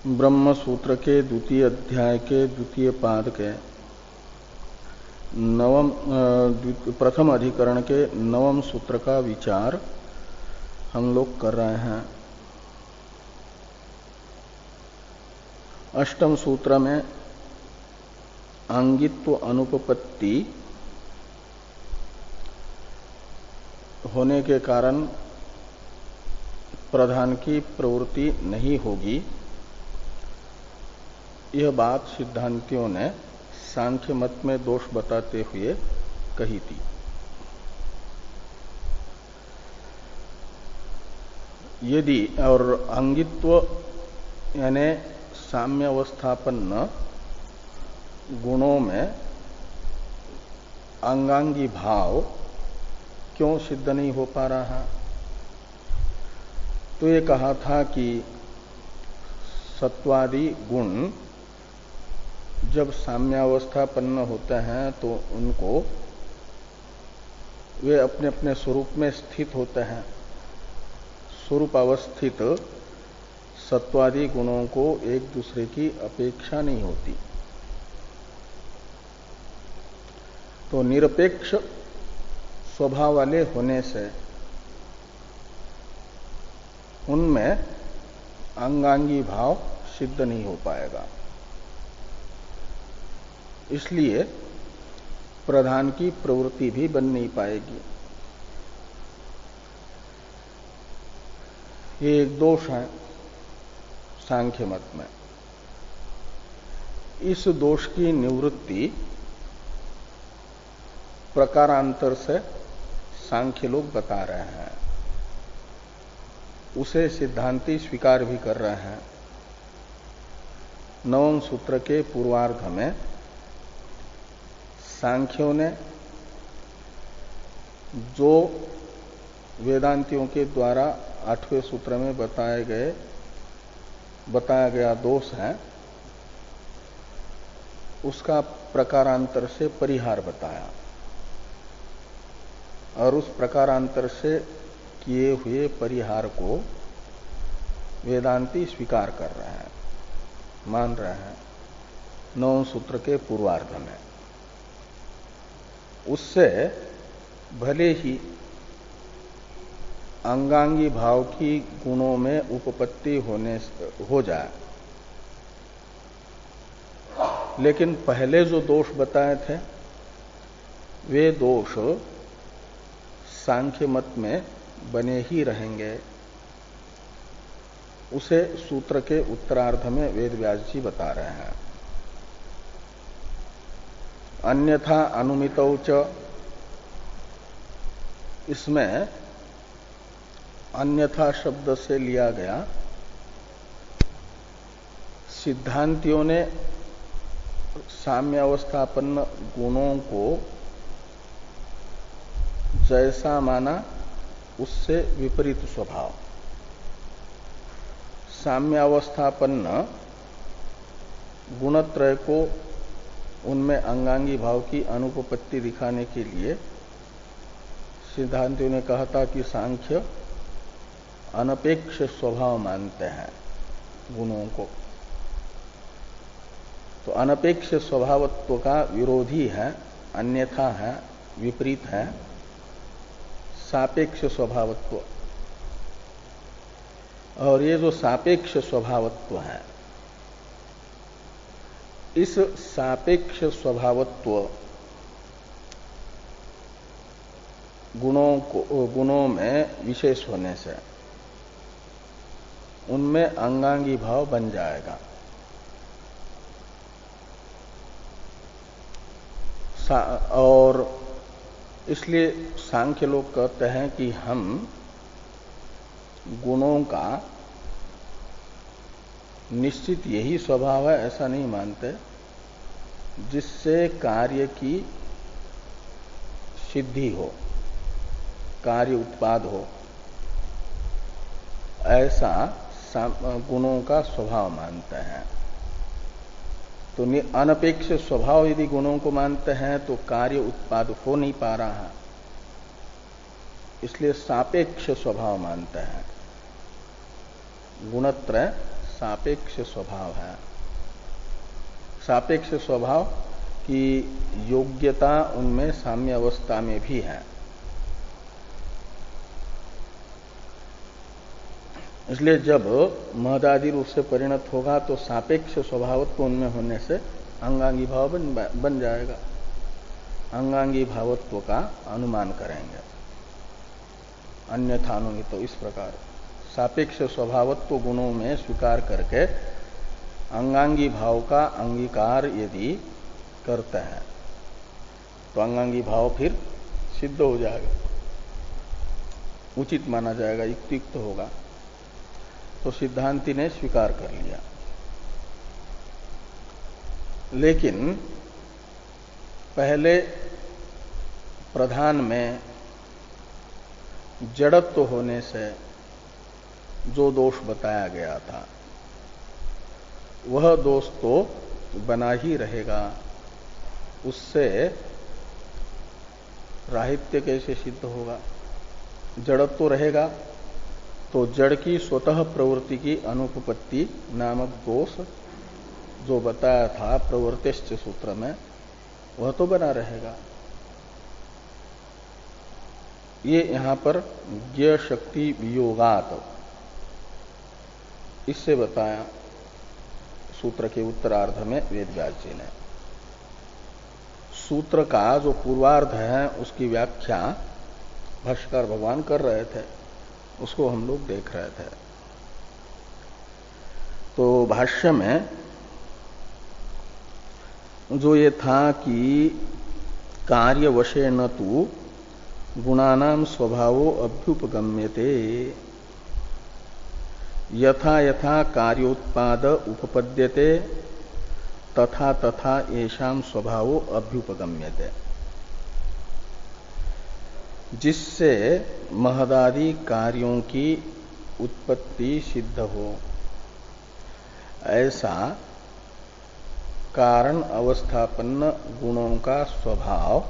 ब्रह्म सूत्र के द्वितीय अध्याय के द्वितीय पाद के प्रथम अधिकरण के नवम सूत्र का विचार हम लोग कर रहे हैं। अष्टम सूत्र में आंगित्व अनुपपत्ति होने के कारण प्रधान की प्रवृत्ति नहीं होगी, यह बात सिद्धांतियों ने सांख्य मत में दोष बताते हुए कही थी। यदि और अंगित्व यानी साम्यावस्थापन्न गुणों में अंगांगी भाव क्यों सिद्ध नहीं हो पा रहा है, तो ये कहा था कि सत्वादि गुण जब साम्यावस्थापन्न होते हैं तो उनको वे अपने अपने स्वरूप में स्थित होते हैं। स्वरूप अवस्थित सत्वादि गुणों को एक दूसरे की अपेक्षा नहीं होती, तो निरपेक्ष स्वभाव वाले होने से उनमें अंगांगी भाव सिद्ध नहीं हो पाएगा। इसलिए प्रधान की प्रवृत्ति भी बन नहीं पाएगी। ये एक दोष है सांख्य मत में। इस दोष की निवृत्ति प्रकारांतर से सांख्य लोग बता रहे हैं, उसे सिद्धांती स्वीकार भी कर रहे हैं। नवम सूत्र के पूर्वार्ध में सांख्यों ने जो वेदांतियों के द्वारा 8वें सूत्र में बताया गया दोष है, उसका प्रकारांतर से परिहार बताया और उस प्रकारांतर से किए हुए परिहार को वेदांती स्वीकार कर रहे हैं, मान रहे हैं। नवम सूत्र के पूर्वार्ध में उससे भले ही अंगांगी भाव की गुणों में उपपत्ति हो जाए, लेकिन पहले जो दोष बताए थे वे दोष सांख्य मत में बने ही रहेंगे। उसे सूत्र के उत्तरार्ध में वेदव्यास जी बता रहे हैं। अन्यथा अनुमितौ च, इसमें अन्यथा शब्द से लिया गया। सिद्धांतियों ने साम्यावस्थापन्न गुणों को जैसा माना उससे विपरीत स्वभाव, साम्यावस्थापन्न गुणत्रय को उनमें अंगांगी भाव की अनुपपत्ति दिखाने के लिए सिद्धांतियों ने कहा था कि सांख्य अनपेक्ष स्वभाव मानते हैं गुणों को। तो अनपेक्ष स्वभावत्व का विरोधी है, अन्यथा है, विपरीत है सापेक्ष स्वभावत्व। और ये जो सापेक्ष स्वभावत्व है, इस सापेक्ष स्वभावत्व गुणों में विशेष होने से उनमें अंगांगी भाव बन जाएगा। और इसलिए सांख्य लोग कहते हैं कि हम गुणों का निश्चित यही स्वभाव है ऐसा नहीं मानते, जिससे कार्य की सिद्धि हो, कार्य उत्पाद हो, ऐसा गुणों का स्वभाव मानते हैं। तो अनपेक्ष स्वभाव यदि गुणों को मानते हैं तो कार्य उत्पाद हो नहीं पा रहा है, इसलिए सापेक्ष स्वभाव मानते हैं। गुणत्रय सापेक्ष स्वभाव है। सापेक्ष स्वभाव की योग्यता उनमें साम्य अवस्था में भी है। इसलिए जब महदादि रूप से परिणत होगा तो सापेक्ष स्वभावत्व उनमें होने से अंगांगी भाव बन जाएगा। अंगांगी भावत्व का अनुमान करेंगे, अन्यथा अनुमित। तो इस प्रकार सापेक्ष स्वभावत्व गुणों में स्वीकार करके अंगांगी भाव का अंगीकार यदि करते हैं तो अंगांगी भाव फिर सिद्ध हो जाएगा, उचित माना जाएगा, युक्तियुक्त होगा। तो सिद्धांति ने स्वीकार कर लिया। लेकिन पहले प्रधान में जड़त्व होने से जो दोष बताया गया था वह दोष तो बना ही रहेगा। उससे राहित्य कैसे सिद्ध होगा? जड़त्व रहेगा तो जड़ की स्वतः प्रवृत्ति की अनुपपत्ति नामक दोष जो बताया था प्रवृत्तिश्च सूत्र में, वह तो बना रहेगा। ये यहां पर ज्ञ शक्ति वियोगात इससे बताया सूत्र के उत्तरार्ध में वेदव्यास जी ने। सूत्र का जो पूर्वार्ध है उसकी व्याख्या भाष्यकार भगवान कर रहे थे, उसको हम लोग देख रहे थे। तो भाष्य में जो ये था कि कार्यवशेन तु गुणानां स्वभावो अभ्युपगम्यते यथा यथा कार्योत्पाद उपपद्यते तथा तथा येषां स्वभावो अभ्युपगम्यते। जिससे महदादि कार्यों की उत्पत्ति सिद्ध हो, ऐसा कारण अवस्थापन्न गुणों का स्वभाव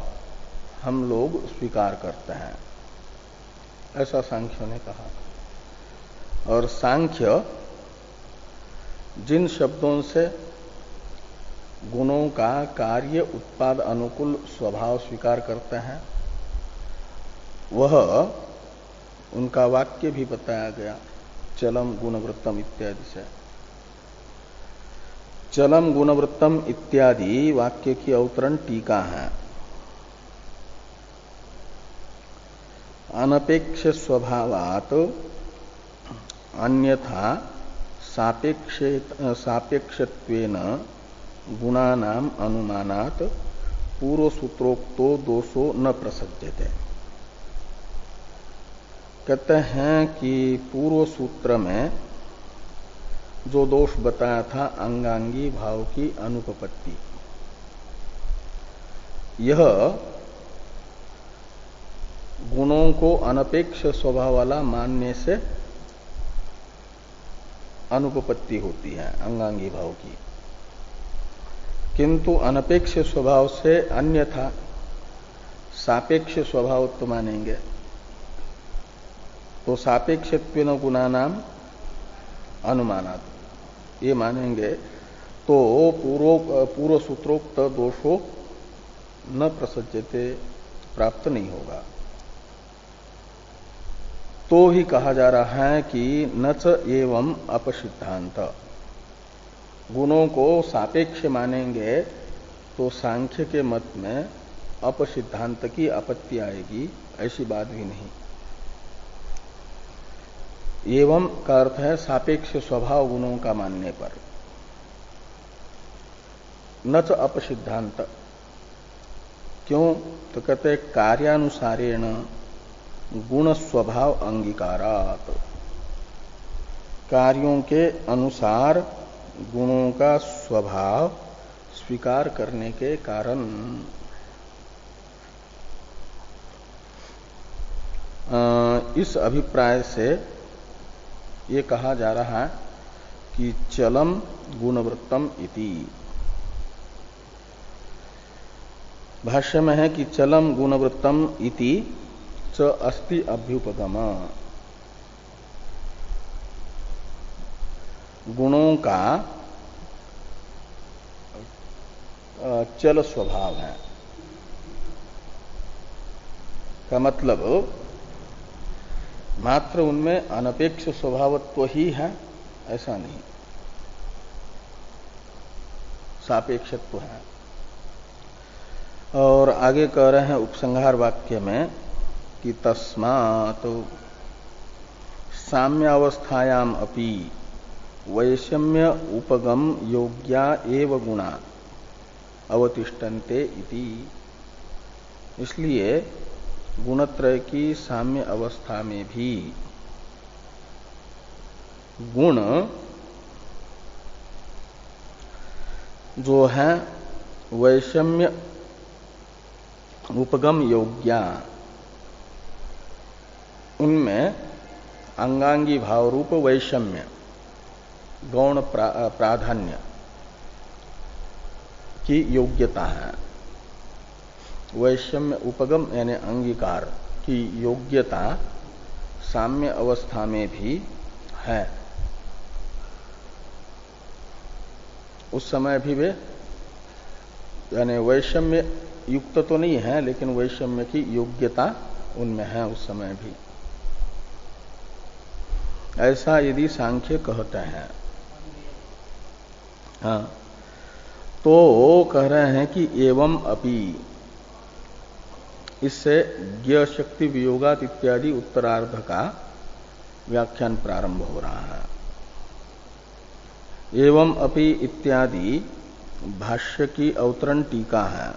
हम लोग स्वीकार करते हैं, ऐसा सांख्य ने कहा। और सांख्य जिन शब्दों से गुणों का कार्य उत्पाद अनुकूल स्वभाव स्वीकार करते हैं वह उनका वाक्य भी बताया गया, चलम गुणवृत्तम इत्यादि से। चलम गुणवृत्तम इत्यादि वाक्य की अवतरण टीका है। अनपेक्ष स्वभावात अन्यथा सापेक्षत्वेन गुणानाम अनुमानात पूर्व सूत्रोक्तो दोषो न प्रसज्यते। कहते हैं कि पूर्व सूत्र में जो दोष बताया था अंगांगी भाव की अनुपपत्ति, यह गुणों को अनपेक्ष स्वभाव वाला मानने से अनुपपत्ति होती है अंगांगी भाव की। किंतु अनपेक्ष स्वभाव से अन्यथा सापेक्ष स्वभाव तो मानेंगे, तो सापेक्षत्वेन गुणानाम अनुमानात् ये मानेंगे तो पूर्व सूत्रोक्त दोषो न प्रसज्यते, प्राप्त नहीं होगा। तो ही कहा जा रहा है कि न च एवं अपसिद्धांत, गुणों को सापेक्ष मानेंगे तो सांख्य के मत में अपसिद्धांत की आपत्ति आएगी, ऐसी बात भी नहीं। एवं का अर्थ है सापेक्ष स्वभाव गुणों का मानने पर, न च अपसिद्धांत। क्यों? तो कहते कार्यानुसारेण गुण स्वभाव अंगीकारात, कार्यों के अनुसार गुणों का स्वभाव स्वीकार करने के कारण इस अभिप्राय से ये कहा जा रहा है कि चलम गुणवृत्तम इति। भाष्य में है कि चलम गुणवृत्तम इति च अस्ति अभ्युपगम। गुणों का चल स्वभाव है। का मतलब मात्र उनमें अनपेक्ष स्वभावत्व ही है ऐसा नहीं, सापेक्षत्व है। और आगे कह रहे हैं उपसंहार वाक्य में कि तस्मात् साम्यावस्थायाम अपि वैषम्य उपगम योग्या एव गुणा अवतिष्ठन्ते इति। इसलिए गुणत्रय की साम्य अवस्था में भी गुण जो है वैषम्य उपगम योग्या, उनमें अंगांगी भाव रूप वैषम्य गौण प्राधान्य की योग्यता है। वैषम्य उपगम यानी अंगीकार की योग्यता साम्य अवस्था में भी है। उस समय भी वे यानी वैषम्य युक्त तो नहीं है, लेकिन वैषम्य की योग्यता उनमें है उस समय भी। ऐसा यदि सांख्य कहते हैं, हाँ, तो कह रहे हैं कि एवं अपि, इससे ज्ञ शक्ति वियोगात इत्यादि उत्तरार्ध का व्याख्यान प्रारंभ हो रहा है। एवं अपि इत्यादि भाष्य की अवतरण टीका है।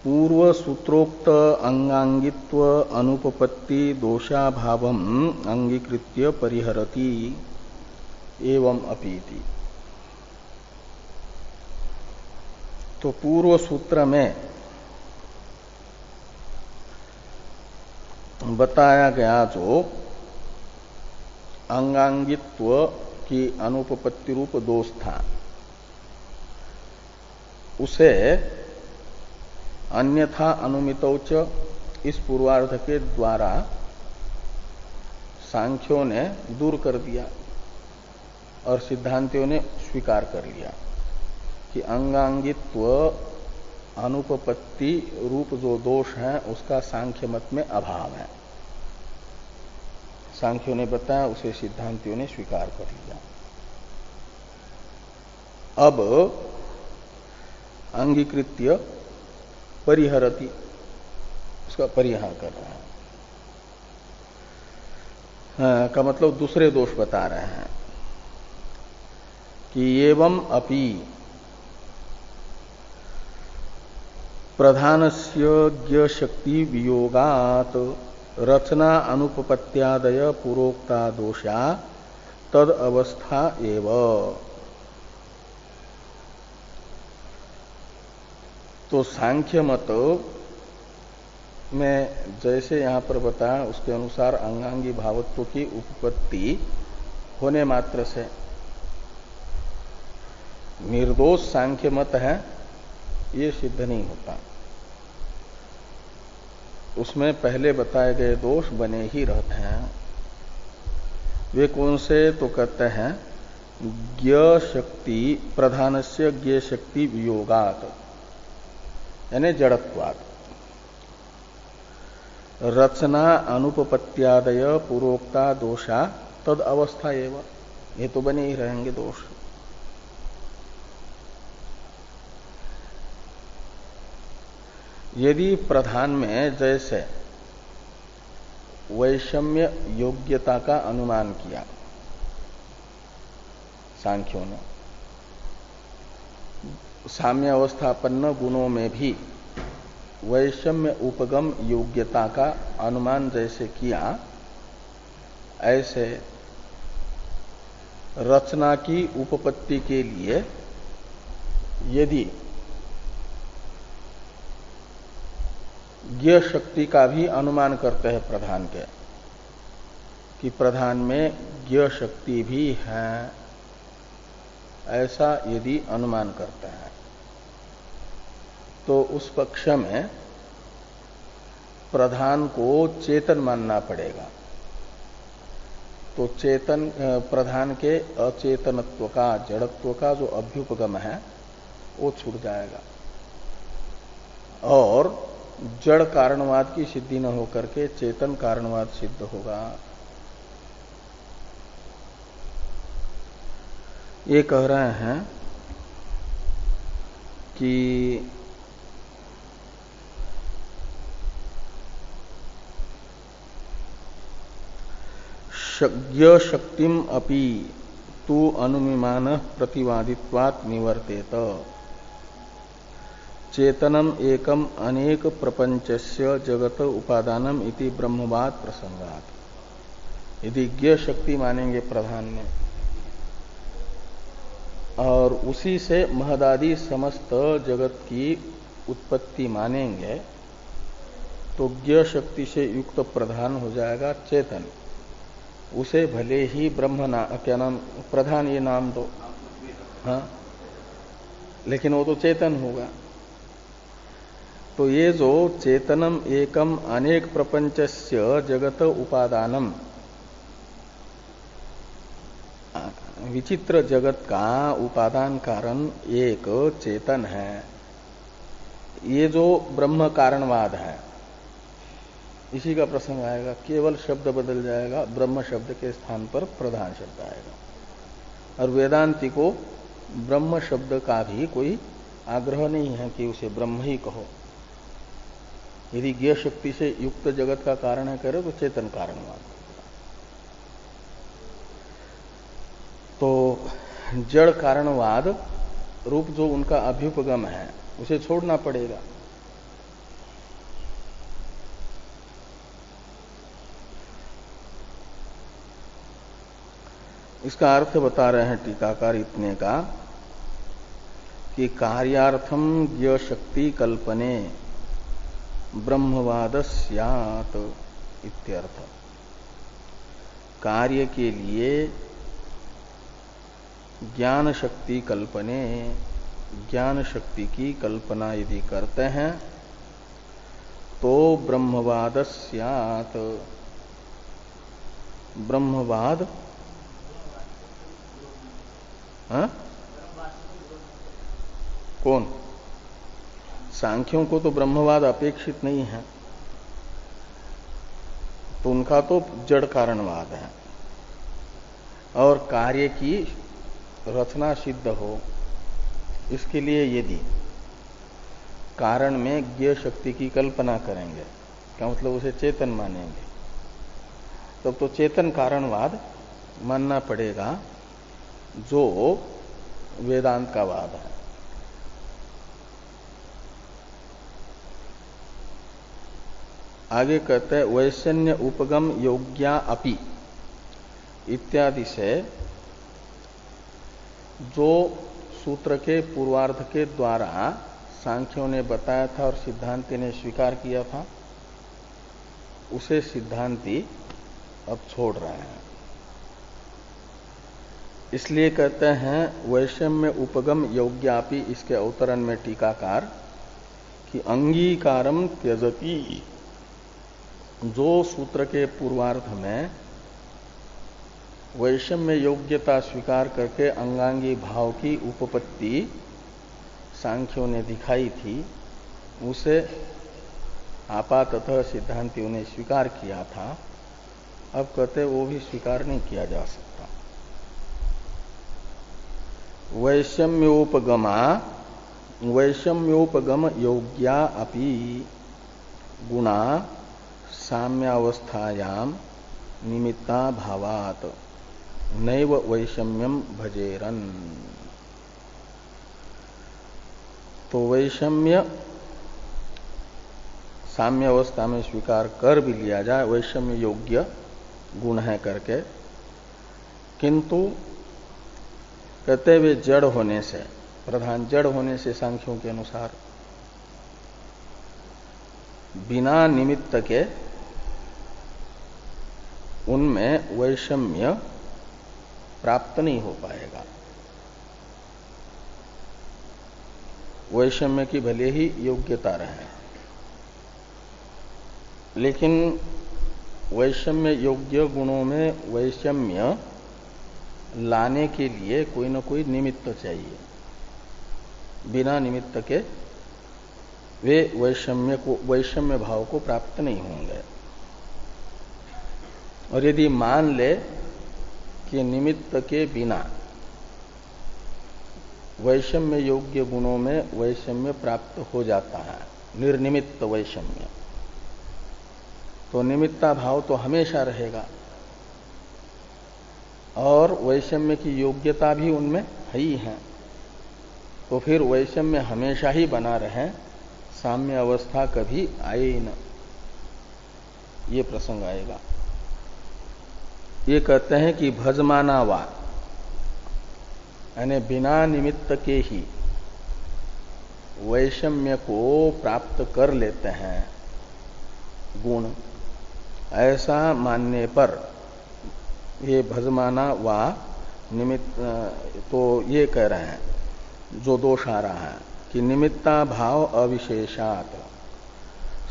पूर्व सूत्रोक्त अंगांगित्व अनुपपत्ति दोषाभावम अंगीकृत्य परिहरति एवं अपीति। तो पूर्व सूत्र में बताया गया जो अंगांगित्व की अनुपपत्ति रूप दोष था, उसे अन्यथा अनुमितौच इस पूर्वार्ध के द्वारा सांख्यों ने दूर कर दिया और सिद्धांतियों ने स्वीकार कर लिया कि अंगांगित्व अनुपपत्ति रूप जो दोष है उसका सांख्य मत में अभाव है। सांख्यों ने बताया, उसे सिद्धांतियों ने स्वीकार कर लिया। अब अंगीकृत्य परिहरति, उसका परिहार कर रहे हैं। का मतलब दूसरे दोष बता रहे हैं कि एवं अपि प्रधानस्य ज्ञ शक्ति वियोगात रचना अनुपपत्यादय पूर्वोक्ता दोषा तद अवस्था एव। तो सांख्य मत में जैसे यहां पर बताया उसके अनुसार अंगांगी भावत्व की उपपत्ति होने मात्र से निर्दोष सांख्य मत है, ये सिद्ध नहीं होता। उसमें पहले बताए गए दोष बने ही रहते हैं। वे कौन से? तो कहते हैं ज्ञ शक्ति प्रधानस्य ज्ञ शक्ति वियोगात यानी जड़त्वात्, रचना अनुपपत्यादय पूर्वोक्ता दोषा तद अवस्था एवं, ये तो बने ही रहेंगे दोष। यदि प्रधान में जैसे वैषम्य योग्यता का अनुमान किया सांख्यों ने, साम्य अवस्थापन्न गुणों में भी वैषम्य उपगम योग्यता का अनुमान जैसे किया, ऐसे रचना की उपपत्ति के लिए यदि ज्ञ शक्ति का भी अनुमान करते हैं प्रधान के, कि प्रधान में ज्ञ शक्ति भी है, ऐसा यदि अनुमान करते हैं तो उस पक्ष में प्रधान को चेतन मानना पड़ेगा। तो चेतन प्रधान के अचेतनत्व का, जड़त्व का जो अभ्युपगम है वो छूट जाएगा और जड़ कारणवाद की सिद्धि न होकर के चेतन कारणवाद सिद्ध होगा। ये कह रहे हैं कि ज्ञ शक्तिम अपि तु अनुमिमान प्रतिवादित्वात् निवर्तेत चेतनम एकम अनेक प्रपंचस्य जगत उपादानम इति ब्रह्मवाद प्रसंगात। यदि ज्ञ शक्ति मानेंगे प्रधान में और उसी से महदादि समस्त जगत की उत्पत्ति मानेंगे तो ज्ञ शक्ति से युक्त प्रधान हो जाएगा चेतन। उसे भले ही क्या नाम प्रधान ये नाम दो, हाँ, लेकिन वो तो चेतन होगा। तो ये जो चेतनम एकम अनेक प्रपंचस्य जगत उपादानम, विचित्र जगत का उपादान कारण एक चेतन है, ये जो ब्रह्म कारणवाद है इसी का प्रसंग आएगा। केवल शब्द बदल जाएगा, ब्रह्म शब्द के स्थान पर प्रधान शब्द आएगा। और वेदांती को ब्रह्म शब्द का भी कोई आग्रह नहीं है कि उसे ब्रह्म ही कहो। यदि ज्ञ शक्ति से युक्त जगत का कारण है करे तो चेतन कारणवाद। तो जड़ कारणवाद रूप जो उनका अभ्युपगम है उसे छोड़ना पड़ेगा। इसका अर्थ बता रहे हैं टीकाकार इतने का कि कार्यार्थम ज्ञ शक्ति कल्पने ब्रह्मवाद स्यात् इत्यर्थ। कार्य के लिए ज्ञान शक्ति कल्पने, ज्ञान शक्ति की कल्पना यदि करते हैं तो ब्रह्मवाद स्यात्। ब्रह्मवाद, हाँ? कौन? सांख्यों को तो ब्रह्मवाद अपेक्षित नहीं है, तो उनका तो जड़ कारणवाद है। और कार्य की रचना सिद्ध हो इसके लिए यदि कारण में ज्ञ शक्ति की कल्पना करेंगे, क्या मतलब उसे चेतन मानेंगे, तब तो चेतन कारणवाद मानना पड़ेगा जो वेदांत का वाद है। आगे कहते हैं वैशन्य उपगम योग्या अपि इत्यादि से जो सूत्र के पूर्वार्ध के द्वारा सांख्यों ने बताया था और सिद्धांति ने स्वीकार किया था उसे सिद्धांति अब छोड़ रहे हैं। इसलिए कहते हैं वैषम्य उपगम योग्यापि, इसके अवतरण में टीकाकार कि अंगीकारम त्यजति, जो सूत्र के पूर्वार्ध में वैषम्य योग्यता स्वीकार करके अंगांगी भाव की उपपत्ति सांख्यों ने दिखाई थी उसे आपाततः सिद्धांतियों ने स्वीकार किया था। अब कहते वो भी स्वीकार नहीं किया जा सकता। वैषम्योपगम योग्या अपि गुणा साम्यावस्थायाम निमित्ता भावात नैव वैषम्यम भजेरन। तो वैषम्य साम्य अवस्था में स्वीकार कर भी लिया जाए, वैषम्य योग्य गुण है करके, किंतु कहते वे जड़ होने से, प्रधान जड़ होने से सांख्यों के अनुसार बिना निमित्त के उनमें वैषम्य प्राप्त नहीं हो पाएगा। वैषम्य की भले ही योग्यता रहे, लेकिन वैषम्य योग्य गुणों में वैषम्य लाने के लिए कोई न कोई निमित्त चाहिए। बिना निमित्त के वे वैषम्य भाव को प्राप्त नहीं होंगे। और यदि मान ले कि निमित्त के बिना वैषम्य योग्य गुणों में वैषम्य प्राप्त हो जाता है, निर्निमित्त वैषम्य, तो निमित्ता भाव तो हमेशा रहेगा और वैषम्य की योग्यता भी उनमें है ही है। तो फिर वैषम्य हमेशा ही बना रहे, साम्य अवस्था कभी आए ही न, ये प्रसंग आएगा। ये कहते हैं कि भजमाना वा, यानी बिना निमित्त के ही वैषम्य को प्राप्त कर लेते हैं गुण, ऐसा मानने पर ये भजमाना वा निमित्त, तो ये कह रहे हैं जो दोष आ रहा है कि निमित्ता भाव अविशेषात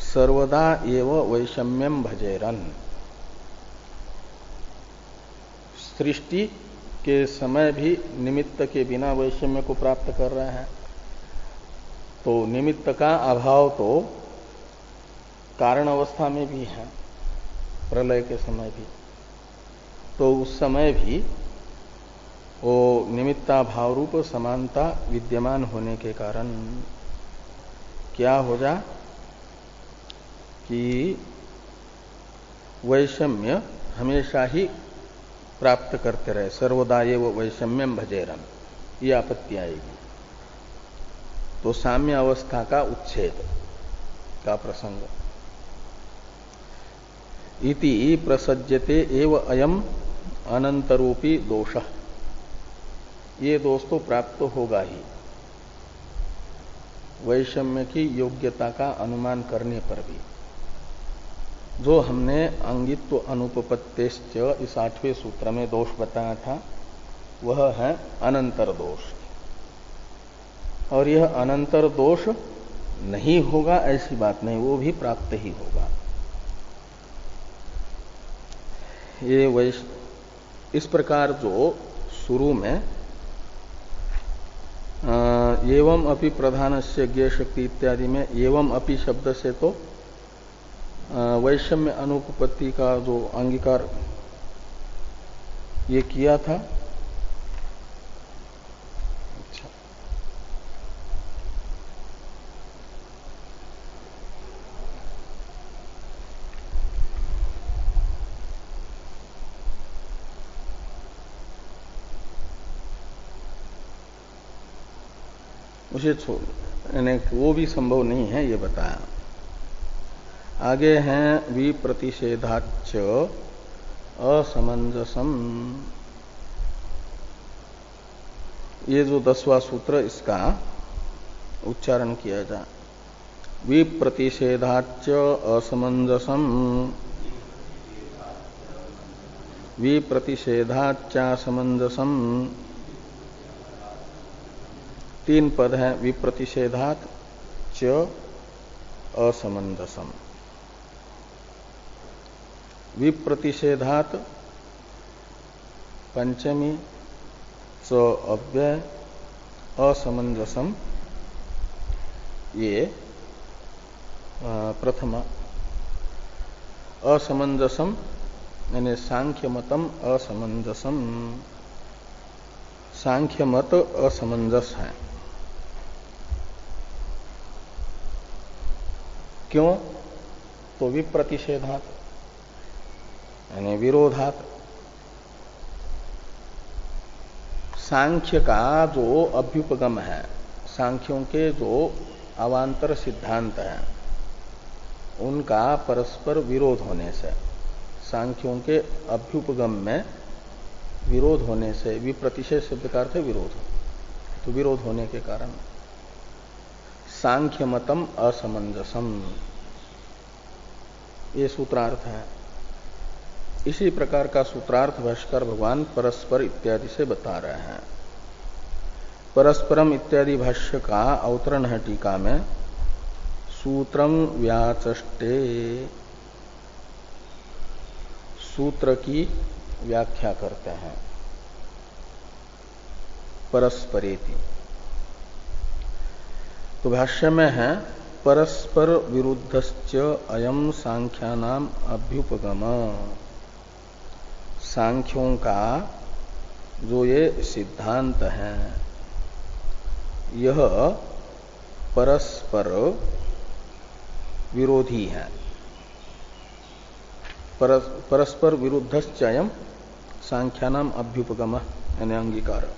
सर्वदा एव वैषम्यम भजेरन। सृष्टि के समय भी निमित्त के बिना वैषम्य को प्राप्त कर रहे हैं, तो निमित्त का अभाव तो कारण अवस्था में भी है, प्रलय के समय भी, तो उस समय भी वो निमित्ता भाव रूप समानता विद्यमान होने के कारण क्या हो जा कि वैषम्य हमेशा ही प्राप्त करते रहे, सर्वदा एव वैषम्यम भजेरन, ये आपत्ति आएगी। तो साम्य अवस्था का उच्छेद का प्रसंग। इति प्रसज्यते एव अयम अनंतरूपी दोष, ये दोष तो प्राप्त होगा ही वैषम्य की योग्यता का अनुमान करने पर भी। जो हमने अंगित्व अनुपपत्तेश्च इस 8वें सूत्र में दोष बताया था, वह है अनंतर दोष। और यह अनंतर दोष नहीं होगा ऐसी बात नहीं, वो भी प्राप्त ही होगा। ये इस प्रकार जो शुरू में एवं अपि प्रधानस्य ज्ञेय शक्ति इत्यादि में एवं अपि शब्द से तो वैषम्य अनुपपत्ति का जो अंगीकार ये किया था। अच्छा, उसे छोड़, यानी वो भी संभव नहीं है, ये बताया। आगे हैं विप्रतिषेधाच्च असमंजसम, ये जो 10वां सूत्र, इसका उच्चारण किया जाए। विप्रतिषेधाच्च असमंजसम, विप्रतिषेधाच्चासमंजसम, 3 पद हैं। विप्रतिषेधात् च असमंजसम, विप्रतिषेधात् पंचमी च अव्यय, असमंजसम ये प्रथमा। असमंजसम यानी सांख्य मतम असमंजसम, सांख्य मत असमंजस है। क्यों? तो विप्रतिषेधात् यानी विरोधात्, सांख्य का जो अभ्युपगम है, सांख्यों के जो अवांतर सिद्धांत हैं, उनका परस्पर विरोध होने से, सांख्यों के अभ्युपगम में विरोध होने से, विप्रतिषेध शब्द का अर्थ है विरोध, तो विरोध होने के कारण सांख्य मतम असमंजसम, ये सूत्रार्थ है। इसी प्रकार का सूत्रार्थ भाष्कर भगवान परस्पर इत्यादि से बता रहे हैं। परस्परम इत्यादि भाष्य का अवतरण है टीका में, सूत्रम व्याचष्टे, सूत्र की व्याख्या करते हैं परस्परेति। तो भाष्य में है परस्पर विरुद्धश्च अयम सांख्यानाम अभ्युपगम। सांख्यों का जो ये सिद्धांत है यह परस्पर विरोधी है। परस्पर विरुद्धश्च अयम सांख्यानाम अभ्युपगम यानी अंगीकार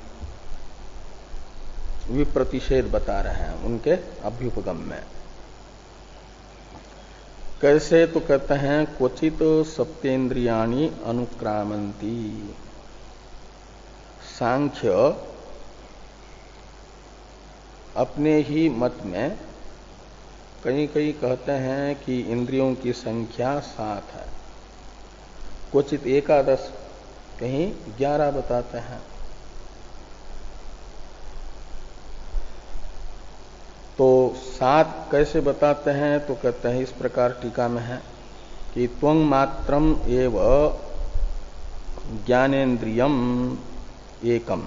विप्रतिषेध बता रहे हैं उनके अभ्युपगम में। कैसे? तो कहते हैं क्वचित सप्तेन्द्रियाणि अनुक्रामंती। सांख्य अपने ही मत में कहीं कहीं कहते हैं कि इंद्रियों की संख्या 7 है, क्वचित 11, कहीं 11 बताते हैं। तो 7 कैसे बताते हैं? तो कहते हैं इस प्रकार टीका में है कि त्वंग मात्रम एव ज्ञानेन्द्रियम एकम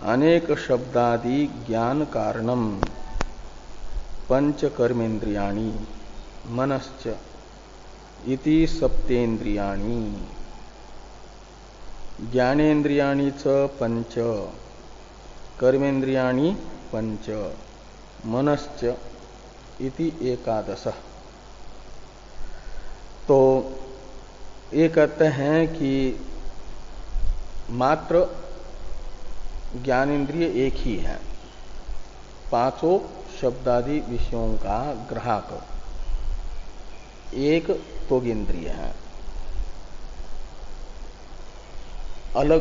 अनेक शब्दादि ज्ञान कारणम पंच कर्मेन्द्रियाणि मनश्च इति सप्तेन्द्रियाणि ज्ञानेन्द्रियाणि च पंच कर्मेन्द्रियाणि पंच मनश्च इति 11। तो ये कहते हैं कि मात्र ज्ञानेन्द्रिय एक ही है, पांचों शब्दादि विषयों का ग्राहक एक त्वगिंद्रिय है। अलग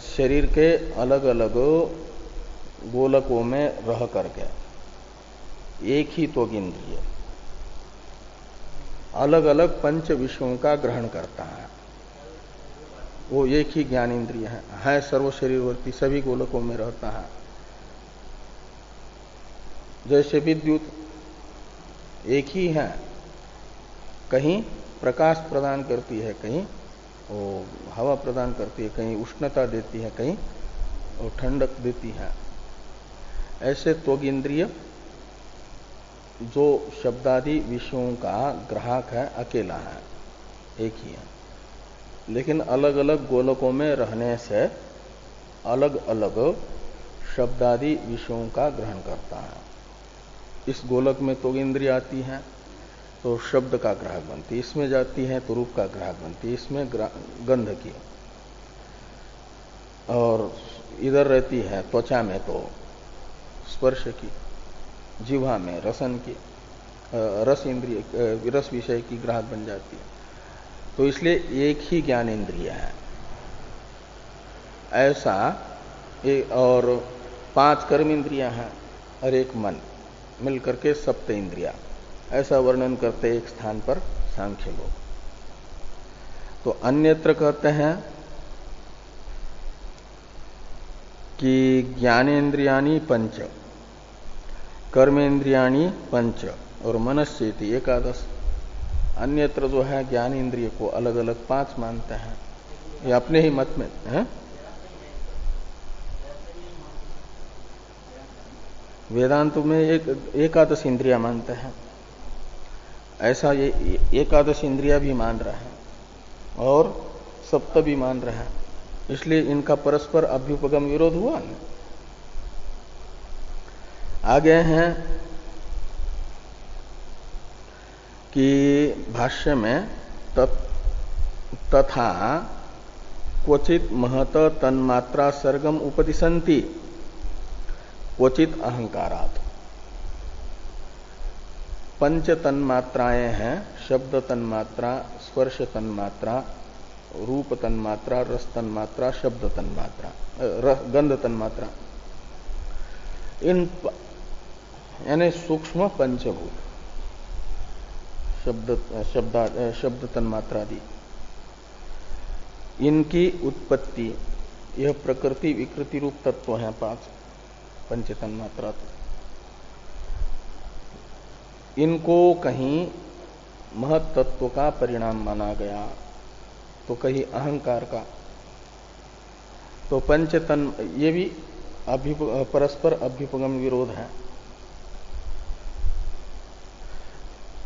शरीर के अलग अलग गोलकों में रह करके एक ही त्वगिंद्रिय अलग अलग पंच विषयों का ग्रहण करता है, वो एक ही ज्ञानेन्द्रिय है सर्व शरीरवर्ती, सभी गोलकों में रहता है। जैसे विद्युत एक ही है, कहीं प्रकाश प्रदान करती है, कहीं वो हवा प्रदान करती है, कहीं उष्णता देती है, कहीं वो ठंडक देती है। ऐसे त्वगिंद्रिय जो शब्दादि विषयों का ग्राहक है अकेला है, एक ही है, लेकिन अलग अलग गोलकों में रहने से अलग अलग शब्दादि विषयों का ग्रहण करता है। इस गोलक में त्वगिंद्रिय आती है तो शब्द का ग्राहक बनती है, इसमें जाती है तो रूप का ग्राहक बनती है, इसमें गंध की, और इधर रहती है त्वचा में तो स्पर्श की, जिह्वा में रसन की, रस इंद्रिय रस विषय की ग्राहक बन जाती है। तो इसलिए एक ही ज्ञानेन्द्रिय है ऐसा। और 5 कर्म इंद्रियां हैं और एक मन, मिलकर के सप्त इंद्रिया, ऐसा वर्णन करते एक स्थान पर सांख्य लोग। तो अन्यत्र कहते हैं कि ज्ञानेन्द्रियाणि पंच कर्मेन्द्रियाणि पंच और मनस्येति 11। अन्यत्र जो है ज्ञान इंद्रिय को अलग अलग 5 मानते हैं, ये अपने ही मत में है। वेदांत में एक 11 इंद्रिया मानते हैं, ऐसा ये 11 इंद्रिया भी मान रहे हैं और सप्त भी मान रहे हैं, इसलिए इनका परस्पर अभ्युपगम विरोध हुआ न। आगे हैं कि भाष्य में तथा क्वचित महत तन्मात्रा सर्गम उपदिशन्ति क्वचित अहंकारात्। 5 तन्मात्राएं हैं, शब्द तन्मात्रा, स्पर्श तन्मात्रा, रूप तन्मात्रा, रस तन्मात्रा, शब्द तन्मात्रा, गंध तन्मात्रा। इन यानी सूक्ष्म पंचभूत शब्द तन्मात्रादि, इनकी उत्पत्ति यह प्रकृति विकृति रूप तत्व है 5 पंच तन्मात्रा। इनको कहीं महत तत्व का परिणाम माना गया, तो कहीं अहंकार का। तो पंचतन ये भी परस्पर अभ्युपगम विरोध है।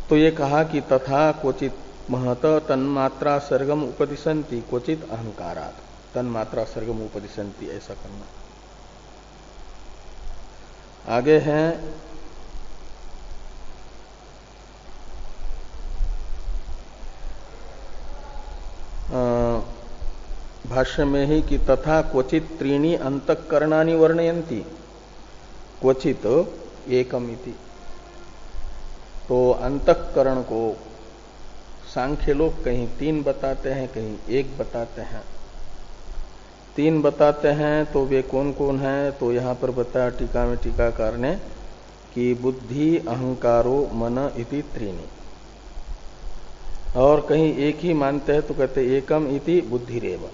तो ये कहा कि तथा क्वचित महत तन्मात्रा सर्गम उपदिशन्ति क्वचित अहंकारात्, तन्मात्रा सर्गम उपदिशन्ति, ऐसा करना। आगे है भाष्य में ही कि तथा क्वचित त्रीणि अंतःकरणानि वर्णयन्ति क्वचित एकमिति। तो अंतःकरण को सांख्य लोग कहीं 3 बताते हैं, कहीं 1 बताते हैं। 3 बताते हैं तो वे कौन कौन है, तो यहां पर बताया टीका में टीकाकार ने कि बुद्धि अहंकारो मन इति त्रीणि। और कहीं 1 ही मानते हैं तो कहते एकम इति बुद्धिरेव।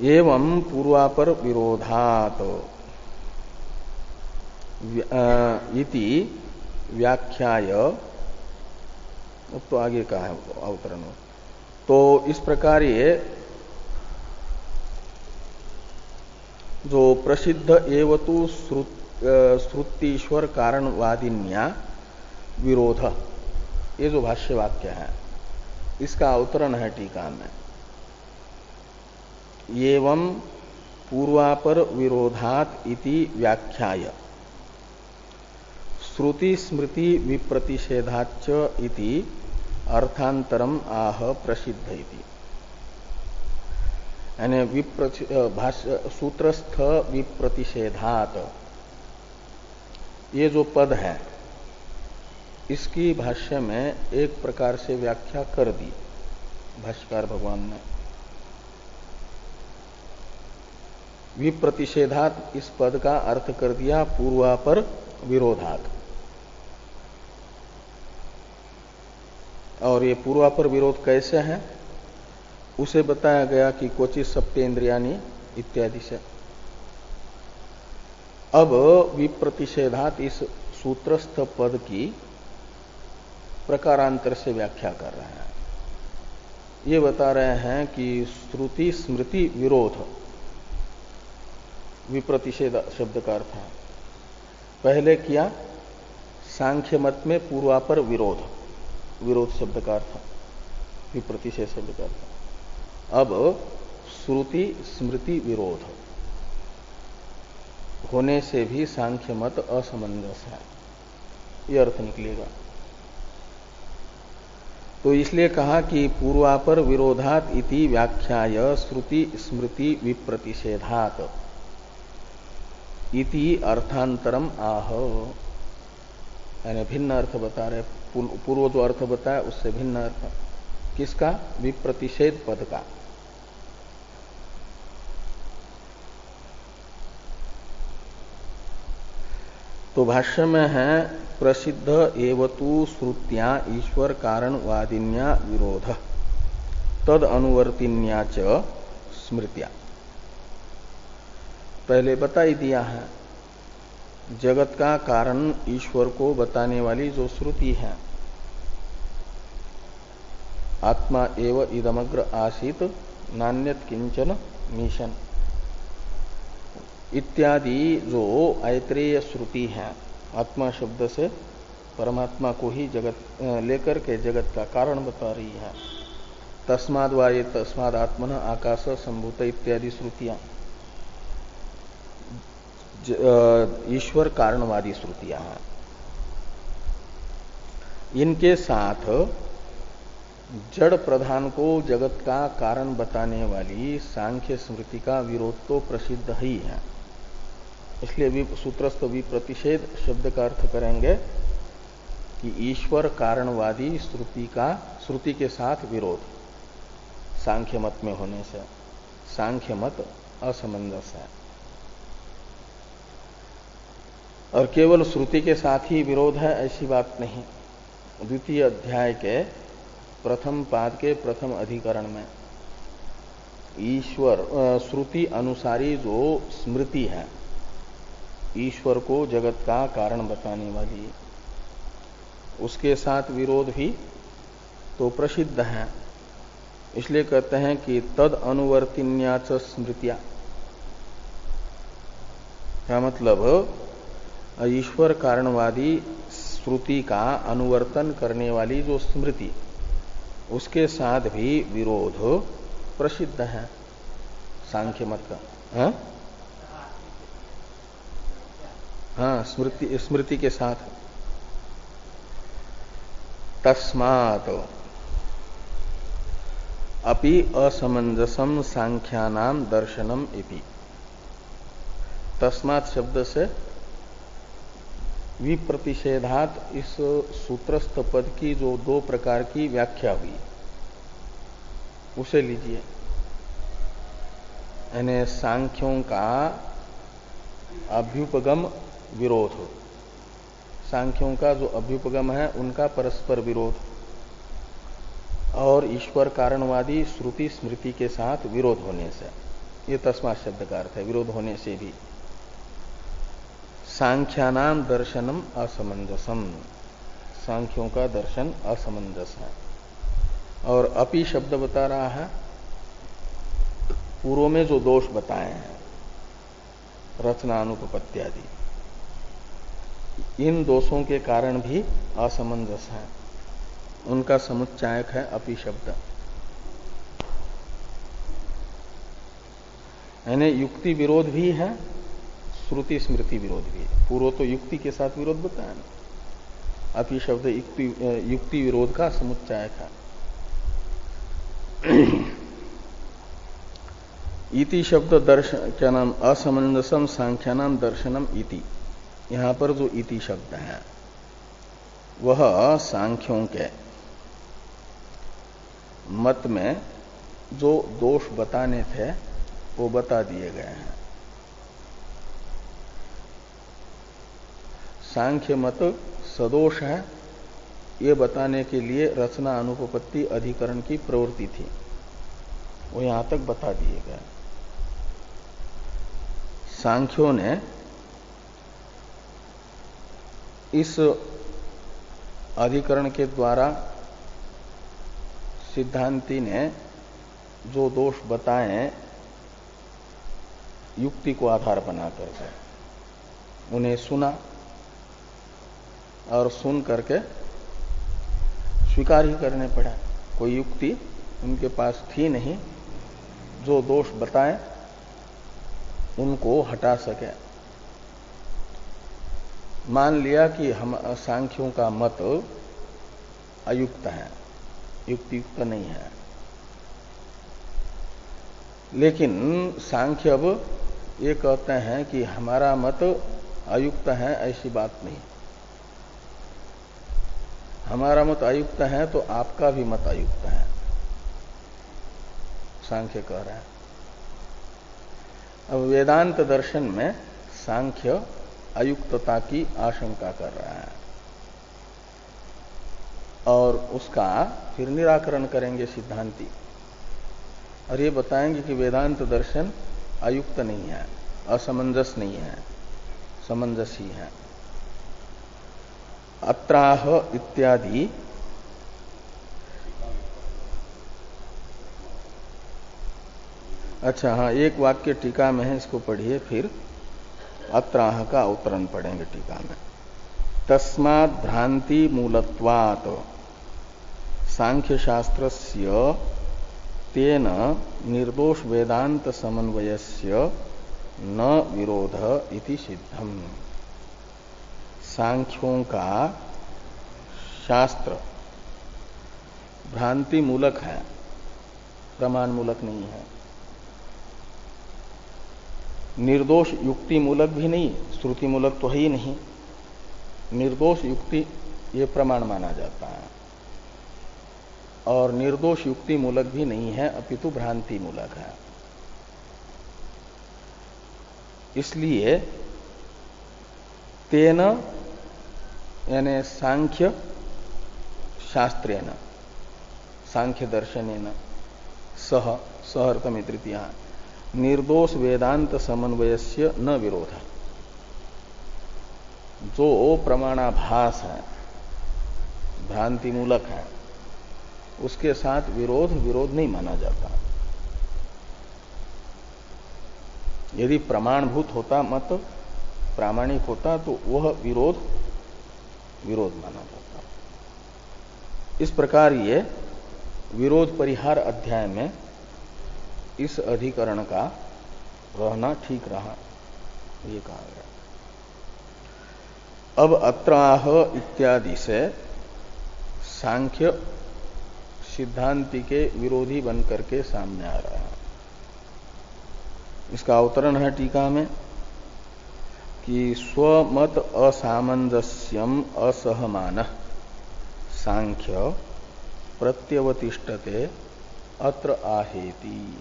एवं पूर्वापर विरोधात इति व्याख्याय, तो आगे का है अवतरण। तो इस प्रकार ये जो प्रसिद्ध एवतु श्रुतीश्वर कारणवादिन्या विरोध, ये जो भाष्य वाक्य है इसका अवतरण है टीका में। एवं पूर्वापर विरोधात इति व्याख्याय श्रुति स्मृति विप्रतिषेधाच्च इति अर्थांतरम आह प्रसिद्ध इति। यानी सूत्रस्थ विप्रतिषेधात, ये जो पद है इसकी भाष्य में एक प्रकार से व्याख्या कर दी भाष्यकार भगवान ने। विप्रतिषेधात इस पद का अर्थ कर दिया पूर्वापर विरोधात। और ये पूर्वापर विरोध कैसे है उसे बताया गया कि क्वचित सप्तेन्द्रियानि इत्यादि से। अब विप्रतिषेधात इस सूत्रस्थ पद की प्रकारांतर से व्याख्या कर रहे हैं। ये बता रहे हैं कि श्रुति स्मृति विरोध, विप्रतिषेध शब्द का अर्थ है। पहले किया सांख्य मत में पूर्वापर विरोध, विरोध शब्द का अर्थ, विप्रतिषेध शब्द का अर्थ। अब श्रुति स्मृति विरोध होने से भी सांख्य मत असमंजस है, यह अर्थ निकलेगा। तो इसलिए कहा कि पूर्वापर विरोधात इति व्याख्याय श्रुति स्मृति विप्रतिषेधात इति अर्थांतरम आह, यानी भिन्न अर्थ बता रहे। पूर्व जो अर्थ बताया उससे भिन्न अर्थ किसका, विप्रतिषेध पद का। तो भाष्य में है प्रसिद्ध एवतु श्रुत्या ईश्वर कारणवादिन्या विरोध तद अनुवर्तिन्या च स्मृत्या। पहले बता ही दिया है, जगत का कारण ईश्वर को बताने वाली जो श्रुति है, आत्मा एव इदमग्र आसीत नान्यत किंचन मीशन इत्यादि जो ऐत्रेय श्रुति है, आत्मा शब्द से परमात्मा को ही जगत लेकर के जगत का कारण बता रही है। तस्माद् वा ये तस्माद् आत्मन आकाश संभूत इत्यादि श्रुतियां ईश्वर कारणवादी श्रुतियां हैं। इनके साथ जड़ प्रधान को जगत का कारण बताने वाली सांख्य स्मृति का विरोध तो प्रसिद्ध ही है। इसलिए सूत्रस्थ विप्रतिषेध शब्द का अर्थ करेंगे कि ईश्वर कारणवादी श्रुति के साथ विरोध सांख्य मत में होने से सांख्य मत असमंजस है। और केवल श्रुति के साथ ही विरोध है ऐसी बात नहीं। द्वितीय अध्याय के प्रथम पाद के प्रथम अधिकरण में ईश्वर श्रुति अनुसारी जो स्मृति है, ईश्वर को जगत का कारण बताने वाली, उसके साथ विरोध भी तो प्रसिद्ध हैं। इसलिए कहते हैं कि तद अनुवर्तिन्याच स्मृतिया, क्या मतलब, ईश्वर कारणवादी श्रुति का अनुवर्तन करने वाली जो स्मृति, उसके साथ भी विरोध प्रसिद्ध है सांख्य मत का। हाँ, स्मृति के साथ। तस्मात् अपि असमंजसम सांख्यानाम दर्शनम इति। तस्मात् शब्द से विप्रतिषेधात इस सूत्रस्थ पद की जो दो प्रकार की व्याख्या हुई उसे लीजिए। यानी सांख्यों का अभ्युपगम विरोध, सांख्यों का जो अभ्युपगम है उनका परस्पर विरोध, और ईश्वर कारणवादी श्रुति स्मृति के साथ विरोध होने से, ये तस्मात् शब्द का अर्थ है, विरोध होने से भी। सांख्यानाम दर्शनम असमंजसम, सांख्यों का दर्शन असमंजस है। और अपि शब्द बता रहा है पूर्व में जो दोष बताए हैं, रचना अनुपपत्ति आदि, इन दोषों के कारण भी असमंजस है, उनका समुच्चायक है अपि शब्द। यानी युक्ति विरोध भी है, श्रुति स्मृति विरोध भी है। पूर्व तो युक्ति के साथ विरोध बताया ना, अपि शब्द युक्ति विरोध का समुच्चायक है। इति शब्द दर्शन, क्या नाम, असमंजसम सांख्यानाम दर्शनम इति, यहां पर जो इति शब्द है वह सांख्यों के मत में जो दोष बताने थे वो बता दिए गए हैं। सांख्य मत सदोष है, ये बताने के लिए रचना अनुपपत्ति अधिकरण की प्रवृत्ति थी, वो यहां तक बता दिए गए। सांख्यों ने इस अधिकरण के द्वारा सिद्धांती ने जो दोष बताए युक्ति को आधार बना करके, उन्हें सुना और सुन करके स्वीकार ही करने पड़ा। कोई युक्ति उनके पास थी नहीं जो दोष बताए उनको हटा सके। मान लिया कि हम सांख्यों का मत अयुक्त है, युक्तियुक्त नहीं है, लेकिन सांख्य अब ये कहते हैं कि हमारा मत अयुक्त है, ऐसी बात नहीं। हमारा मत अयुक्त है तो आपका भी मत अयुक्त है, सांख्य कह रहे हैं। अब वेदांत दर्शन में सांख्य अयुक्तता की आशंका कर रहा है और उसका फिर निराकरण करेंगे सिद्धांती, और ये बताएंगे कि वेदांत दर्शन अयुक्त नहीं है, असमंजस नहीं है, समंजस ही है। अत्राह इत्यादि अच्छा, हाँ, एक वाक्य टीका में है, इसको पढ़िए, फिर अत्राह का अवतरण पढ़ेंगे टीका में। तस्मात् भ्रांति मूलत्वात् सांख्य शास्त्रस्य तेन निर्दोष वेदांत समन्वयस्य न विरोध इति सिद्धम। सांख्यों का शास्त्र भ्रांति मूलक है, प्रमाण मूलक नहीं है। निर्दोष युक्ति मूलक भी नहीं, श्रुति मूलक तो है ही नहीं। निर्दोष युक्ति ये प्रमाण माना जाता है, और निर्दोष युक्ति मूलक भी नहीं है, अपितु भ्रांति मूलक है। इसलिए तेन यानी सांख्य शास्त्रेण, सांख्य दर्शनेन सह सहर्थम तृतीया निर्दोष वेदांत समन्वयस्य न विरोध। जो प्रमाणाभास है, भ्रांति मूलक है, उसके साथ विरोध विरोध नहीं माना जाता। यदि प्रमाणभूत होता, मत प्रामाणिक होता, तो वह विरोध विरोध माना जाता। इस प्रकार ये विरोध परिहार अध्याय में इस अधिकरण का रहना ठीक रहा, ये कहा गया। अब अत्राह इत्यादि से सांख्य सिद्धांति के विरोधी बनकर के सामने आ रहा है। इसका अवतरण है टीका में कि स्वमत असामंजस्यम असहमान सांख्य प्रत्यवतिष्ठते अत्र आहेति।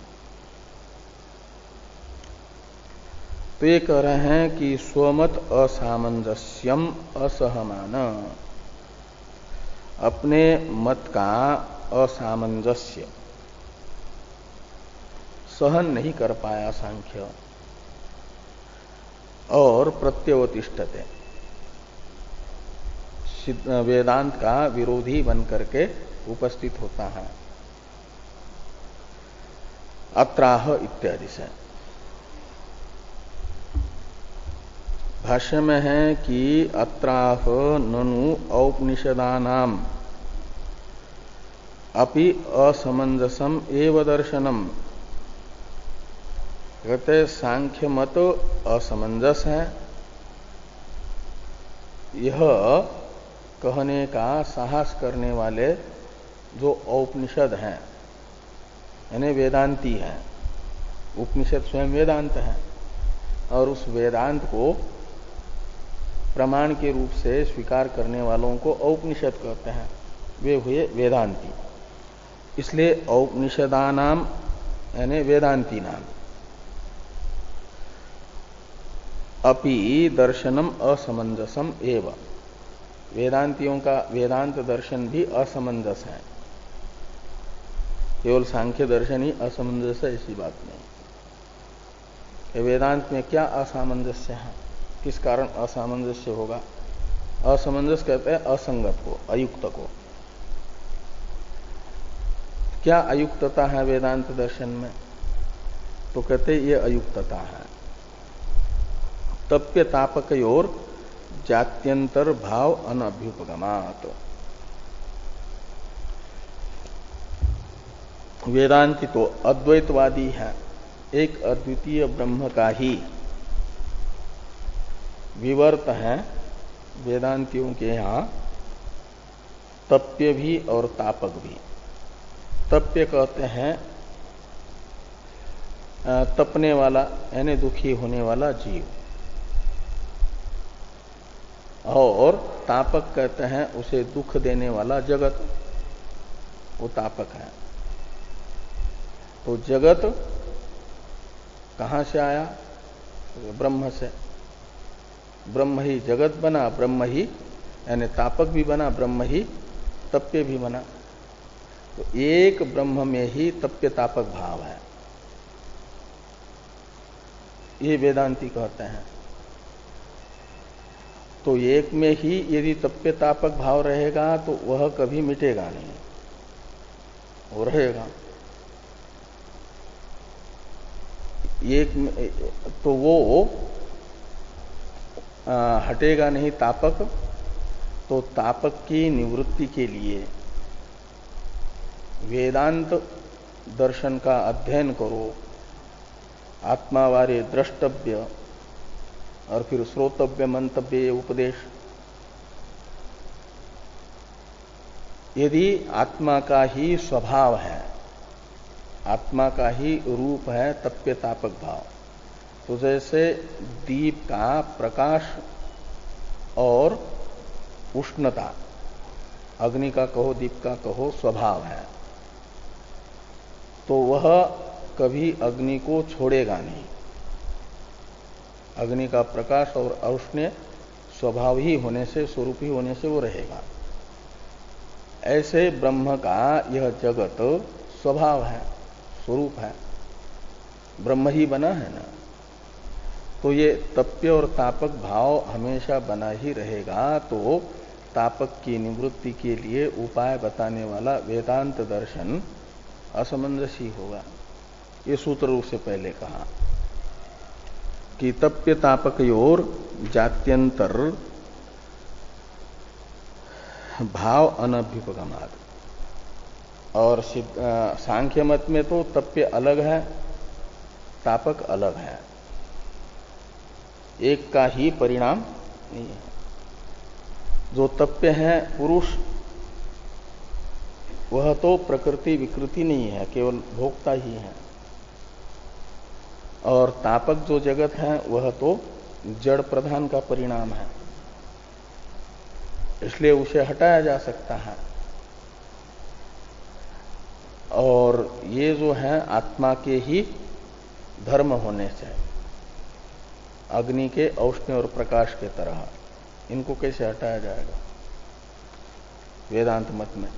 तो ये कह रहे हैं कि स्वमत असामंजस्यम असहमान, अपने मत का असामंजस्य सहन नहीं कर पाया सांख्य, और प्रत्यवतिष्ठते वेदांत का विरोधी बनकर के उपस्थित होता है। अत्राह इत्यादि से भाष्य में है कि अत्राह ननु औपनिषदानाम अपि असमंजसम एव दर्शनम। कहते सांख्य मत असमंजस है, यह कहने का साहस करने वाले जो औपनिषद हैं, यानी वेदांती हैं। उपनिषद स्वयं वेदांत है, और उस वेदांत को प्रमाण के रूप से स्वीकार करने वालों को औपनिषद कहते हैं, वे हुए वेदांती। इसलिए औपनिषदानाम यानी वेदांती नाम अपि दर्शनम असमंजसम एव, वेदांतियों का वेदांत दर्शन भी असमंजस है। केवल सांख्य दर्शन ही असमंजस है, ऐसी बात नहीं। वेदांत में क्या असामंजस्य है, किस कारण असामंजस्य होगा? असमंजस कहते हैं असंगत को, अयुक्त को। क्या अयुक्तता है वेदांत दर्शन में? तो कहते ये अयुक्तता है तप्य तापकयोर जात्यंतर भाव अनभ्युपगमात्। वेदांती तो अद्वैतवादी है, एक अद्वितीय ब्रह्म का ही विवर्त है। वेदांतियों के यहां तप्य भी और तापक भी। तप्य कहते हैं तपने वाला यानी दुखी होने वाला जीव, और तापक कहते हैं उसे दुख देने वाला जगत, वो तापक है। तो जगत कहां से आया? ब्रह्म से। ब्रह्म ही जगत बना, ब्रह्म ही यानी तापक भी बना, ब्रह्म ही तप्य भी बना। तो एक ब्रह्म में ही तप्य तापक भाव है, ये वेदांती कहते हैं। तो एक में ही यदि तप्य तापक भाव रहेगा तो वह कभी मिटेगा नहीं, वो रहेगा। एक तो वो हटेगा नहीं तापक, तो तापक की निवृत्ति के लिए वेदांत दर्शन का अध्ययन करो, आत्मावारे द्रष्टव्य और फिर श्रोतव्य मंतव्य उपदेश। यदि आत्मा का ही स्वभाव है, आत्मा का ही रूप है तप्य तापक भाव, तो जैसे दीप का प्रकाश और उष्णता, अग्नि का कहो दीप का कहो, स्वभाव है, तो वह कभी अग्नि को छोड़ेगा नहीं। अग्नि का प्रकाश और औष्ण्य स्वभाव ही होने से, स्वरूप ही होने से वो रहेगा। ऐसे ब्रह्म का यह जगत स्वभाव है, स्वरूप है, ब्रह्म ही बना है ना। तो ये तप्य और तापक भाव हमेशा बना ही रहेगा। तो तापक की निवृत्ति के लिए उपाय बताने वाला वेदांत दर्शन असमंजसी होगा। ये सूत्र रूप से पहले कहा कि तप्य तापकयोर जात्यंतर भाव अनभ्युपगमात्। और सांख्य मत में तो तप्य अलग है, तापक अलग है, एक का ही परिणाम नहीं है। जो तप्य है पुरुष, वह तो प्रकृति विकृति नहीं है, केवल भोक्ता ही है। और तापक जो जगत है वह तो जड़ प्रधान का परिणाम है, इसलिए उसे हटाया जा सकता है। और ये जो है आत्मा के ही धर्म होने से, अग्नि के औष्ण्य और प्रकाश के तरह, इनको कैसे हटाया जाएगा वेदांत मत में?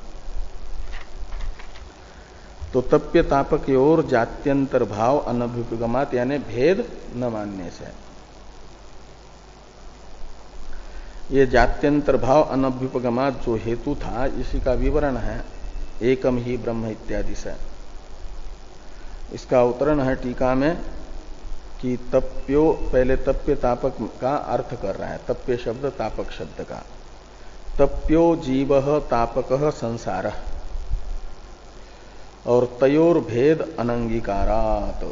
तो तप्य तापक और जात्यंतर भाव अनभ्युपगमात्, यानी भेद न मानने से। ये जात्यंतर भाव अनभ्युपगमात् जो हेतु था, इसी का विवरण है एकम ही ब्रह्म इत्यादि से। इसका उत्तरण है टीका में कि तप्यो, पहले तप्य तापक का अर्थ कर रहा है, तप्य शब्द तापक शब्द का। तप्यो जीवः तापकः संसारः और तयोर भेद अनंगीकारात्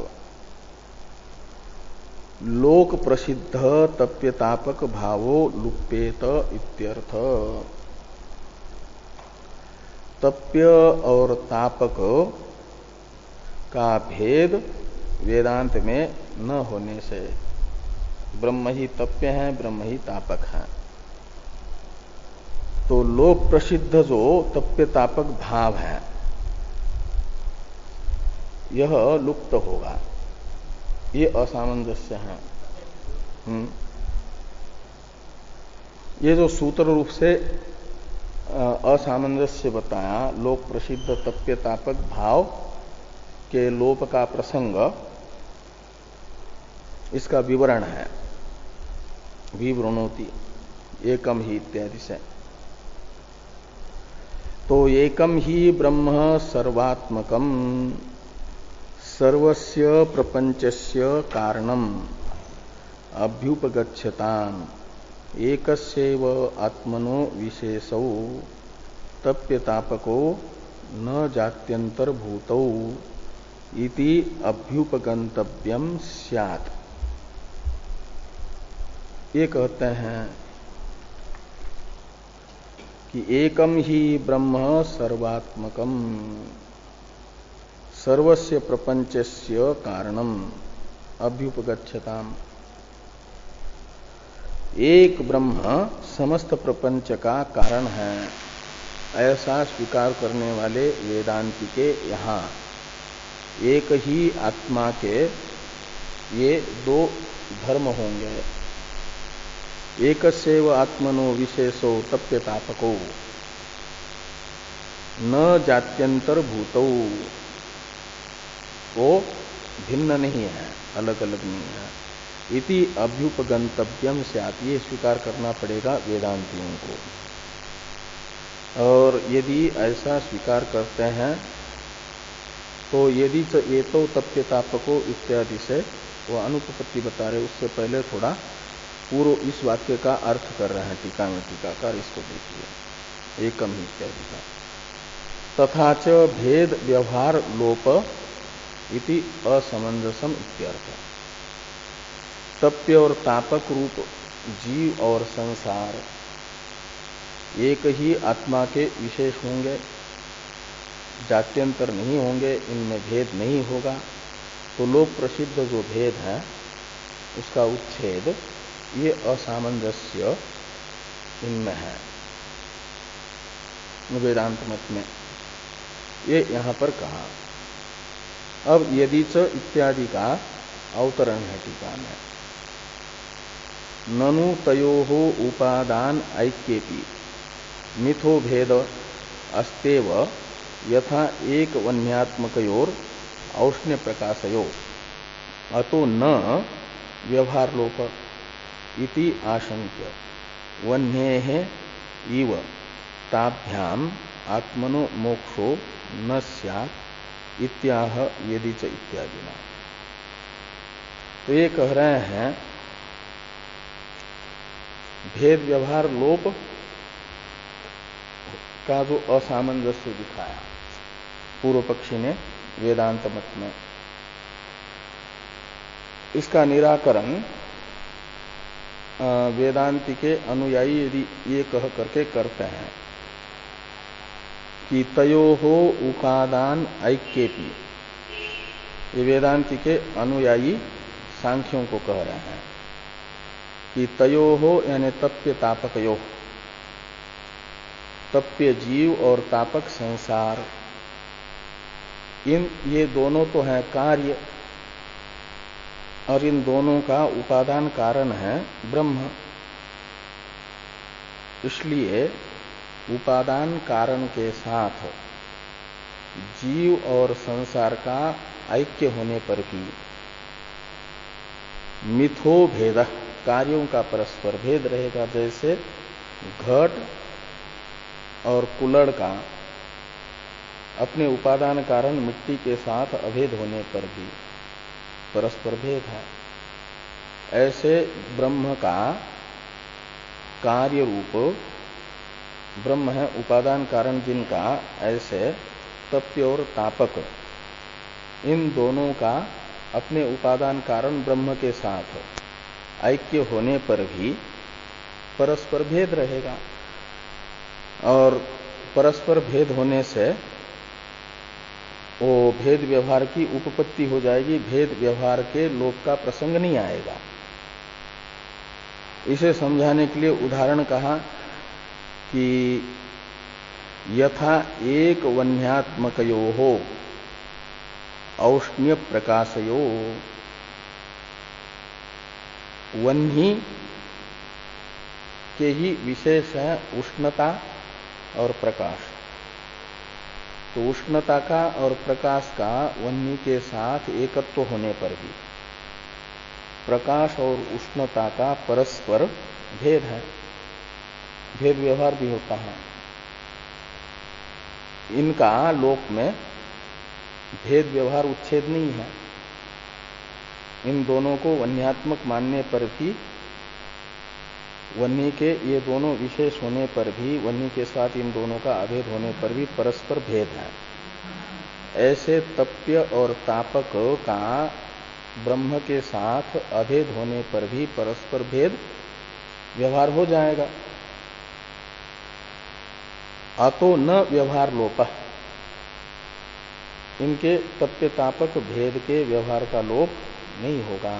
लोक प्रसिद्ध तप्य तापक भावो लुप्येत इत्यर्थ। तप्य और तापक का भेद वेदांत में न होने से, ब्रह्म ही तप्य है, ब्रह्म ही तापक है, तो लोक प्रसिद्ध जो तप्य तापक भाव है यह लुप्त होगा। ये असामंजस्य है। ये जो सूत्र रूप से असामंजस्य बताया, लोक प्रसिद्ध तप्य तापक भाव के लोप का प्रसंग, इसका विवरण है विवृणोति एकम ही इत्यादि से। तो एकम ही ब्रह्म सर्वात्मकम सर्वस्य प्रपंचस्य कारणम अभ्युपगच्छताम् एकस्यैव आत्मनो विशेषौ तप्यतापको न जात्यंतर भूतौ इति अभ्युपगंतव्यम स्यात्। ये कहते हैं कि एकम ही ब्रह्म सर्वात्मकम सर्वस्य प्रपंचस्य कारणम अभ्युपगच्छताम्। एक ब्रह्म समस्त प्रपंच का कारण है, ऐसा स्वीकार करने वाले वेदांती के यहाँ एक ही आत्मा के ये दो धर्म होंगे। एकस्यैव आत्मनो विशेषो तप्यतापको न जात्यंतर भूतौ, वो भिन्न नहीं है, अलग अलग नहीं है। इति अभ्युपगंतव्यम स्यात्, ये स्वीकार करना पड़ेगा वेदांतियों को। और यदि ऐसा स्वीकार करते हैं तो यदि ये तो तप्यतापको इत्यादि से वो अनुपपत्ति बता रहे, उससे पहले थोड़ा पूर्व इस वाक्य का अर्थ कर रहे हैं टीका में। टीकाकार इसको देखिए, एकम ही इत्यादि का। तथा च भेद व्यवहार लोप इति असमंजसम इत्यर्थ। तप्य और तापक रूप जीव और संसार एक ही आत्मा के विशेष होंगे, जात्यंतर नहीं होंगे, इनमें भेद नहीं होगा। तो लोक प्रसिद्ध जो भेद है उसका उच्छेद, ये असामंजस्य इनमें है वेदांत मत में, ये यहां पर कहा। अब यदि च इत्यादि का अवतरण है टीका में। ननु तयोः उपादान ऐक्येपि मिथो भेद अस्तेव यथा एक वन्यात्मकयोर औष्ण्य प्रकाशयो अतो न व्यवहार लोप इति आशंक्य वन्येः इव ताभ्याम आत्मनो मोक्षो न स्यात् इत्याह यदि च इत्यादि ना। तो ये कह रहे हैं भेद व्यवहार लोप का जो असामंजस्य दिखाया पूर्व पक्षी ने वेदांत मत में, इसका निराकरण वेदांति के अनुयायी यदि ये कह करके करते हैं कि तयोहो उपादान ऐक्येपि, ये वेदांति के अनुयायी सांख्यों को कह रहे हैं कि तयोहो यानी तप्य तापकयो, तप्य जीव और तापक संसार, ये दोनों तो हैं कार्य और इन दोनों का उपादान कारण है ब्रह्म। इसलिए उपादान कारण के साथ जीव और संसार का ऐक्य होने पर भी मिथो भेद, कार्यों का परस्पर भेद रहेगा। जैसे घट और कुलड़ का अपने उपादान कारण मिट्टी के साथ अभेद होने पर भी परस्पर भेद है, ऐसे ब्रह्म का कार्य रूप ब्रह्म है, उपादान कारण जिनका, ऐसे तप्य और तापक, इन दोनों का अपने उपादान कारण ब्रह्म के साथ ऐक्य होने पर भी परस्पर भेद रहेगा। और परस्पर भेद होने से वो भेद व्यवहार की उपपत्ति हो जाएगी, भेद व्यवहार के लोप का प्रसंग नहीं आएगा। इसे समझाने के लिए उदाहरण कहा कि यथा एक वन्यात्मकयोः औष्ण्य प्रकाशयो, वन्ही के ही विशेष है उष्णता और प्रकाश। तो उष्णता का और प्रकाश का वन्ही के साथ एकत्व होने पर भी प्रकाश और उष्णता का परस्पर भेद है, भेद व्यवहार भी होता है। इनका लोक में भेद व्यवहार उच्छेद नहीं है। इन दोनों को वन्यात्मक मानने पर भी, वन्नी के ये दोनों विशेष होने पर भी, वन्नी के साथ इन दोनों का अभेद होने पर भी परस्पर भेद है। ऐसे तप्य और तापक का ब्रह्म के साथ अभेद होने पर भी परस्पर भेद व्यवहार हो जाएगा। अतो न व्यवहार लोप, इनके तप्य तापक भेद के व्यवहार का लोप नहीं होगा।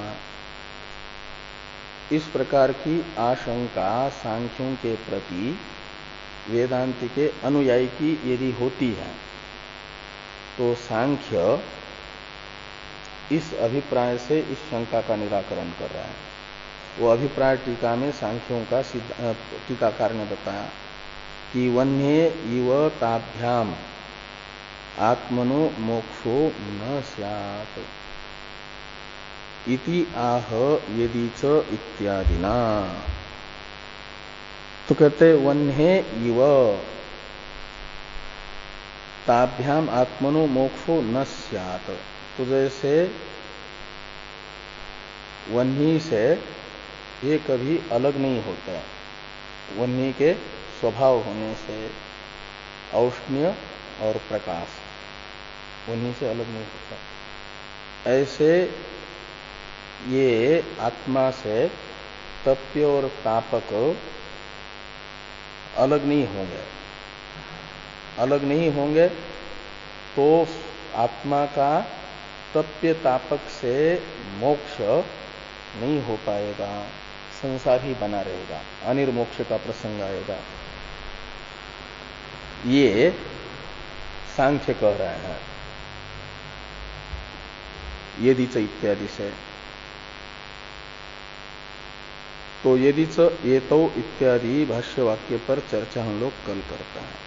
इस प्रकार की आशंका सांख्यों के प्रति वेदांति के अनुयायी की यदि होती है तो सांख्य इस अभिप्राय से इस शंका का निराकरण कर रहा है। वो अभिप्राय टीका में सांख्यों का टीकाकार ने बताया कि वन्ये इव ताभ्याम आत्मनो मोक्षो न स्यात् इति आह यदि च इत्यादिना। तो कहते वन्हे इव ताभ्याम आत्मनो मोक्षो न स्यात्। तो जैसे वन्ही से ये कभी अलग नहीं होता, वन्ही के स्वभाव होने से औष्ण्य और प्रकाश वन्ही से अलग नहीं होता, ऐसे ये आत्मा से तप्य और तापक अलग नहीं होंगे। अलग नहीं होंगे तो आत्मा का तप्य तापक से मोक्ष नहीं हो पाएगा, संसार ही बना रहेगा, अनिर्मोक्ष का प्रसंग आएगा। ये सांख्य कह रहे हैं यदि च इत्यादि से। तो यदि च एतौ इत्यादि भाष्य वाक्य पर चर्चा हम लोग कल करते हैं।